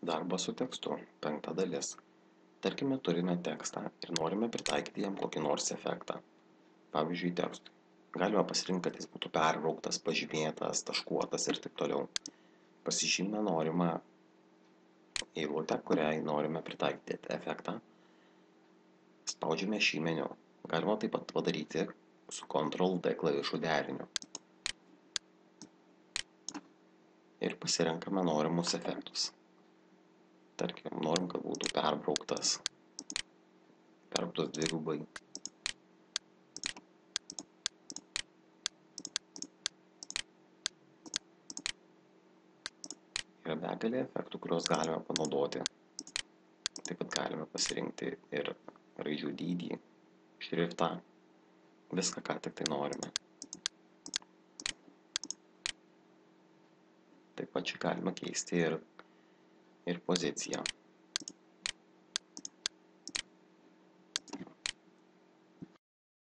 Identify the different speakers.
Speaker 1: Darbas su tekstu. 5 dalis. Tarkime, turime tekstą ir norime pritaikyti jam kokį nors efektą. Pavyzdžiui, tekstui. Galime pasirinkti, kad jis būtų perbrauktas, pažymėtas, taškuotas ir taip toliau. Pasižymime norimą eilutę, kuriai norime pritaikyti efektą. Spaudžiame šį meniu. Galima taip pat padaryti su Ctrl+D klavišų deriniu. Ir pasirenkame norimus efektus. Tarkim, norim, kad būtų perbrauktas dvigubai. Yra begalė efektų, kuriuos galime panaudoti. Taip pat galime pasirinkti ir raidžių dydį, šriftą, viską, ką tik tai norime. Taip pat čia galima keisti ir poziciją.